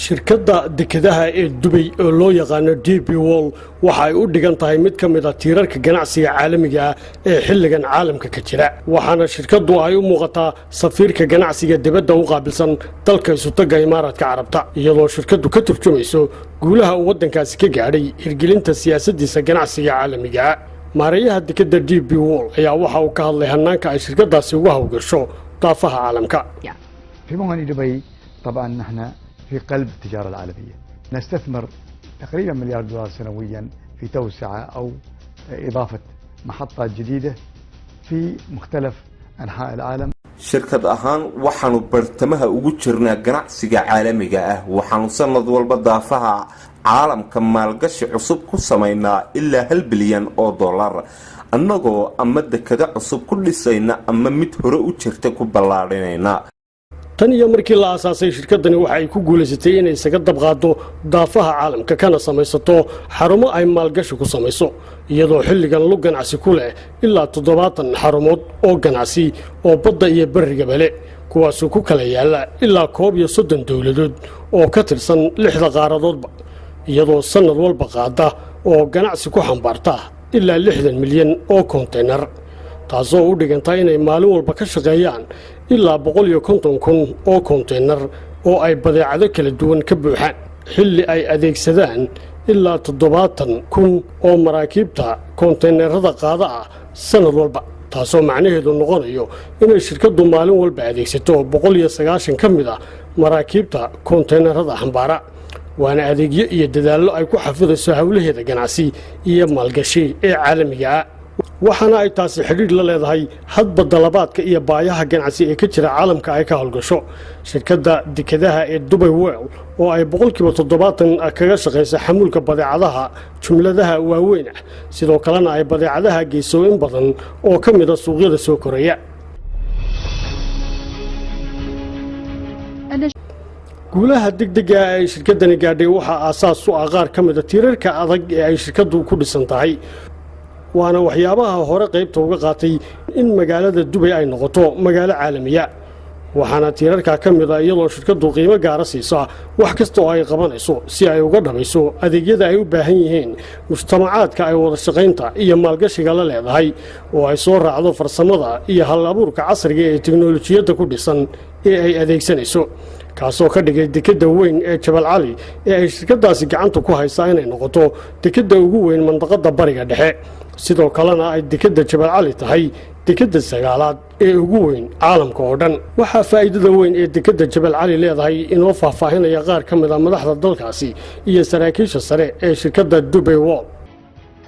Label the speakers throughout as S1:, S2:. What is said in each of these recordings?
S1: shirkadda dekedaha ee Dubai oo loo yaqaan DP World waxa ay u dhigan tahay mid ka mid ah tiirarka ganacsiga caalamiga ah ee xilligan caalamka ka jira waxaana shirkaddu ay u muuqataa safiirka ganacsiga dibadda u qaabilsan dalka Isutaga Imaaraadka Carabta iyadoo shirkaddu ka turjumayso guulaha uu wadankaasi ka gaadhay hirgelinta siyaasaddiisa ganacsiga caalamiga ah maareeyaha dekedda DP World ayaa waxa uu ka hadlay hannaanka ay shirkaddaasi uga hawgasho daafaha caalamka
S2: في موانئ دبي طبعا نحن في قلب التجارة العالمية نستثمر تقريبا $1 مليار سنويا في توسعة أو إضافة محطات جديدة في مختلف أنحاء العالم
S3: شركة أهان وحنو برتمها وجرنا جناعسية عالمية وحنو سند والبضافها عالم كمالقش عصب كسمينا إلا $1 بليون أنغو أمد كذا عصب كل سنة أما متهرة وشرتكو بلارينينا
S1: tan iyo markii la aasaasay shirkadani waxa ay ku guuleysatay inay isaga dabqaado daafaha caalamka kana samaysato xarumo ay maalgashi ku samayso iyadoo xilligan lug ganacsi ku leh ilaa 70 xarumood oo ganacsi oo badda iyo bariga bale kuwaas oo ku kala yaala ilaa 30 dawladood oo ka tirsan 6 qaaradoodba iyadoo sanad walba qaada oo ganacsi ku xambaarta ilaa 60 milyan oo container taasoo u dhigantay inay maalin walba ka shaqeeyaan ilaa 150,000 oo container oo ay badeecado kala duwan ka buuxaan xilli ay adeegsadaan ilaa 70,000 oo maraakiibta containerada qaada ah sanad walba taasoo macnaheedu noqonayo inay shirkaddu maalin walba adeegsato 190 ka mid ah maraakiibta containerada xambaara waana adeegyo iyo dadaallo ay ku xafidayso hawlaheeda ganacsi iyo maalgashi ee caalamiga ah waxaana ay taasi xiriir la leedahay hadba dalabaadka iyo baayaha ganacsi ee ka jira caalamka ay ka hawlgasho shirkadda dekedaha ee Dubai World oo ay 70% kaga shaqeysa xamuulka badeecadaha jumladaha waaweyn sidoo kalena ay badeecadaha geyso in badan oo ka mid ah suuqyada soo koraya guulaha degdega ay shirkadani gaadhay waxa aasaas u ah qaar ka mid ah tiirarka adag ee ay shirkaddu ku dhisan tahay waana waxyaabaha hore qaybta uga qaatay in magaalada Dubai ay noqoto magaalo caalamiya waxaana tiirarka ka mid ah iyadoo shirkaddu qiimo gaar ah siiso wax kasta oo ay qabanayso si ay uga dhamayso adeegyada ay u baahan yihiin mujtamacaadka ay wada shaqaynta iyo maalgashiga la leedahay oo ay soo raacdo farsamada iyo hal-abuurka casriga ee tiknoolajiyadda ku dhisan ee ay adeegsanayso kaasoo ka dhigay dekedda weyn ee Jabal Ali ee ay shirkaddaasi gacanta ku haysaa inay noqoto dekedda ugu weyn mandaqada bariga dhexe sidoo kalena ay dekedda Jabal Ali tahay dekedda sagaalaad ee ugu weyn caalamka oo dhan waxa faa'iidada weyn ee dekedda Jabal Ali leedahay inoo faahfaahinaya qaar ka mid ah madaxda dalkaasi iyo saraakiisha sare ee shirkadda Dubai World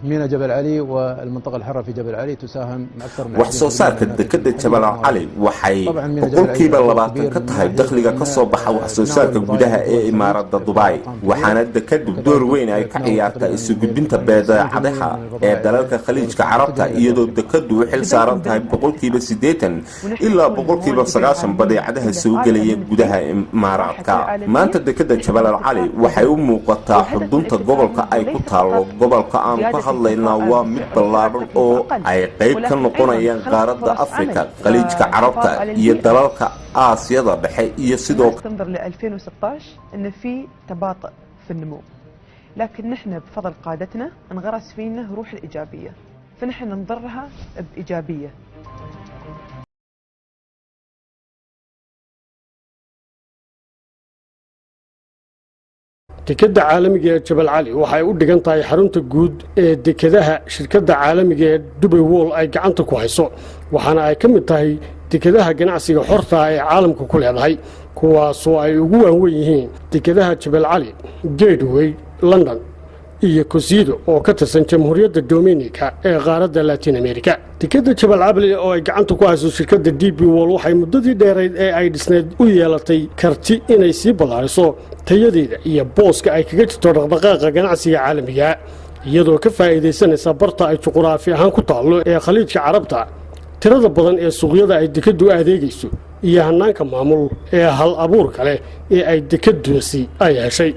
S4: ميناء جبل علي والمنطقة الحرة في جبل علي تساهم أكثر من
S3: وحصوصات الدكتة جبل علي وحي بقول كيبا لباتن كتهاي دخلية كصوبحة وحصوصات جودها إيه إمارة دبي وحنا الدكتة بدور وين أي كعيارتا السجود بنت بيدا عدها دلالك خليج كعربتا يدو الدكتة وحل صارتها بقول كيبا سديتا إلا بقول كيبا صقاشم بدي عدها السوق اللي جودها إمارات كا ما أنت الدكتة جبل علي وحي ومقطع حضنت قبل كأي كتار قبل كأن hadlayna waa mid ballaaran oo ay qayb ka noqonayaan qaaradda Afrika khaliijka Carabta iyo dalalka Aasiyada dhexe iyo sidoo
S5: تنظر ل 2016 ان في تباطؤ في النمو لكن نحن بفضل قادتنا انغرس فينا روح الايجابيه فنحن ننظرها بايجابيه
S1: dekedda caalamiga ee Jabal Ali waxay u dhigan tahay xarunta guud ee dekedaha shirkadda caalamiga ee Dubai World ay gacanta ku hayso waxaana ay ka mid tahay dekedaha ganacsiga xorta ah ee caalamka ku leedahay kuwaas oo ay ugu waaweyn yihiin dekedaha Jabal Ali Gateway London iyo Cosido oo ka tirsan Jamhuuriyadda Dominica ee qaaradda Latin America dekedda Jabal Ali oo ay gacanta ku hayso shirkadda DP World waxay muddadii dheerayd ee ay dhisneed u yeelatay karti inay sii ballaariso tayadeeda iyo booska ay kaga jirto dhaqdhaqaaqa ganacsiga caalamiga iyadoo ka faa'iideysanaysa barta ay juqraafi ahaan ku taalo ee khaliijka Carabta tirada badan ee suuqyada ay dekeddu adeegayso iyo hannaanka maamul ee hal abuur kale ee ay dekeddaasi ay heshay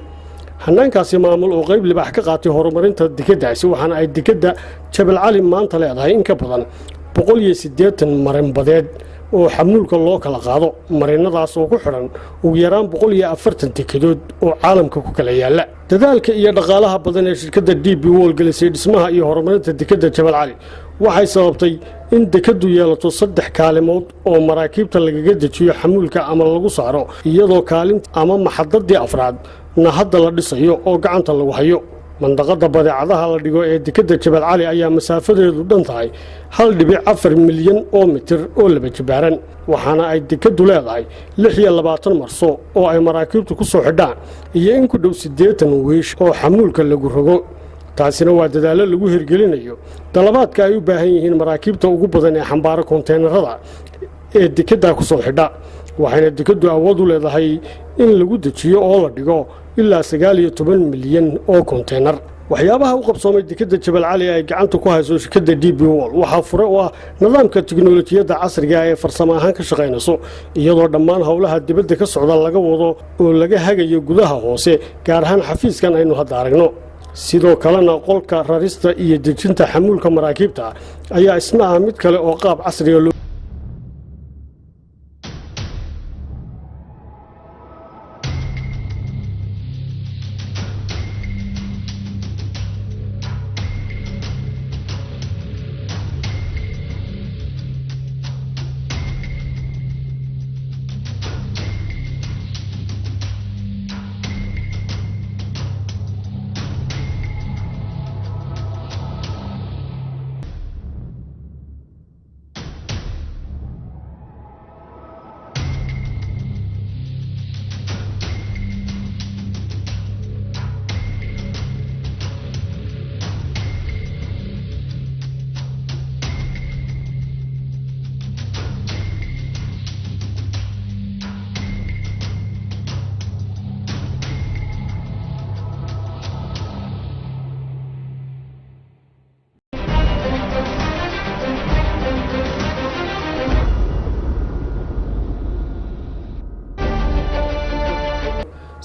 S1: hannaankaasi maamul oo qayb libax ka qaatay horumarinta dekeddaasi waxaana ay dekedda Jabal Ali maanta leedahay in ka badan 180 marin badeed oo xamuulka loo kala qaado marinadaas oo ku xidhan ugu yaraan 140 dekedood oo caalamka ku kala yaala dadaalka iyo dhaqaalaha badan ee shirkadda DP World gelisay dhismaha iyo horumarinta dekedda Jabal Cali waxay sababtay in dekeddu yeelato 3 kaalimood oo maraakiibta lagaga dejiyo xamuulka ama lagu saaro iyadoo kaalinta ama maxadadii afraad na hadda la dhisayo oo gacanta lagu hayo mandaqada badeecadaha la dhigo ee dekedda Jabal Cali ayaa masaafadeedu dhan tahay 1.4 milyan oo mitir oo laba jibaaran waxaana ay dekeddu leedahay 26 marso oo ay maraakiibtu ku soo xidhaan iyo in ku dhow 80 wiish oo xamuulka lagu rogo taasina waa dadaalo lagu hirgelinayo dalabaadka ay u baahan yihiin maraakiibta ugu badan ee xambaara konteenarada ee dekedda ku soo xidha waxayna dekeddu awood u leedahay in lagu dejiyo oo la dhigo ilaa 19 milyan oo konteenar waxyaabaha u qabsoomay dekedda Jabal Cali ay gacanta ku hayso shirkadda DP World waxa fure u ah nidaamka tiknoolajiyadda casriga ah ee farsamo ahaan ka shaqeynayso iyadoo dhammaan hawlaha dibadda ka socda laga wado oo laga hagayo gudaha hoose gaar ahaan xafiiskan aynu hadda aragno sidoo kalena qolka rarista iyo dejinta xamuulka maraakiibta ayaa isna ah mid kale oo qaab casri ah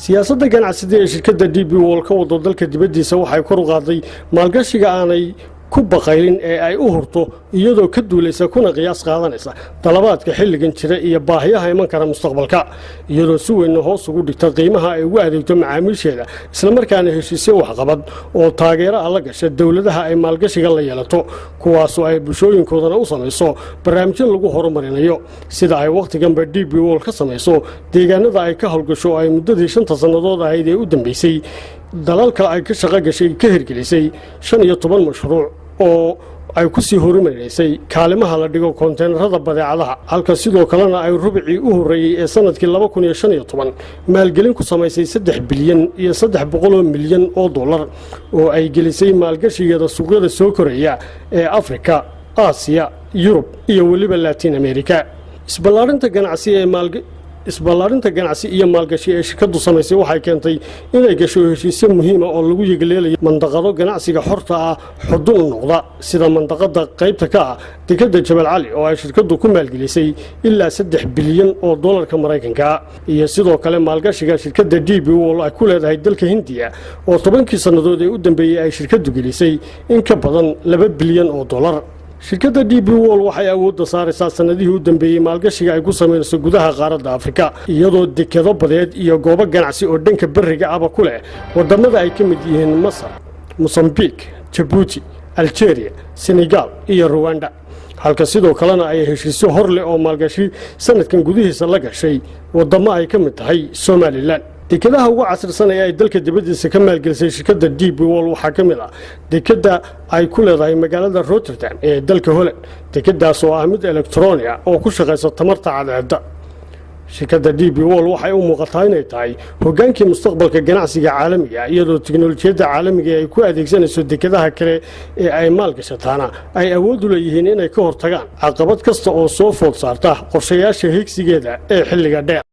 S1: siyaasadda ganacsiga ee shirkadda DP World ka wado dalka dibadiisa waxay kor u qaaday maalgashiga aanay ku baqaylin ee ay u hurto iyadoo ka duulaysa kuna qiyaas qaadanaysa dalabaadka xilligan jira iyo baahiyaha iman kara mustaqbalka iyadoo si weyn hoos ugu dhigta qiimaha ay ugu adeegto macaamiisheeda isla markaana heshiisyo waxqabad oo taageero la gasha dawladaha ay maalgashiga la yeelato kuwaas oo ay bulshooyinkoodana u samayso barnaamijyo lagu horumarinayo sida ay waqtiganba DP World ka samayso deegaanada ay ka howlgasho ay muddadii 5 sanadood ahayd ee u dambeysay dalalka ay ka shaqo gashay ka hirgelisay 15 mashruuc oo ay ku sii horumarisay kaalimaha la dhigo konteenarada badeecadaha halka sidoo kalena ay rubicii u horeeyay ee sanadkii 2015 maalgelin ku samaysay 3 bilyan iyo 300 milyan oo dollar oo ay gelisay maalgashigeeda suuqyada soo koraya ee Afrika, Aasiya, Yurub iyo waliba Latin America isballaarinta ganacsi iyo maalgashi ee shirkaddu samaysay waxay keentay inay gasho heshiisyo muhiim ah oo lagu yigaleelayo mandaqado ganacsiga xorta ah xudun u noqda sida mandaqada qaybta ka ah dekedda Jabal Cali oo ay shirkaddu ku maalgelisay ilaa 3 bilyan oo dollarka Mareykanka iyo sidoo kale maalgashiga shirkadda DP World ay ku leedahay dalka Hindiya oo 10 sanadood ee u dambeeyay ay shirkaddu gelisay in ka badan 2 bilyan oo dollar shirkadda DP World waxay awood saaraysaa sanadihii u dambeeyay maalgashiga ay ku sameynayso gudaha qaaradda Afrika iyadoo dekedo badeed iyo goobo ganacsi oo dhanka bariga ah ku leh wadamada ay ka mid yihiin Masar, Mozambique, Djibouti, Algeria, Senegal iyo Rwanda halka sidoo kalena ay heshiisyo hor leh oo maalgashi sanadkan gudihiisa la gashay wadamo ay ka mid tahay Somaliland dekedaha ugu casrisan ee ay dalka dibadiisa ka maalgelisay shirkadda DP World waxaa ka mid ah dekedda ay ku leedahay magaalada Rotterdam ee dalka Holland dekeddaas oo ah mid elektaroonig ah oo ku shaqeysa tamarta cadceedda shirkadda DP World waxay u muuqataa inay tahay hogaankii mustaqbalka ganacsiga caalamiga iyadoo tiknoolajiyadda caalamiga ay ku adeegsanayso dekedaha kale ee ay maalgashataana ay awood u leeyihiin inay ka hortagaan caqabad kasta oo soo food saarta qorshayaasha higsigeeda ee xilliga dheer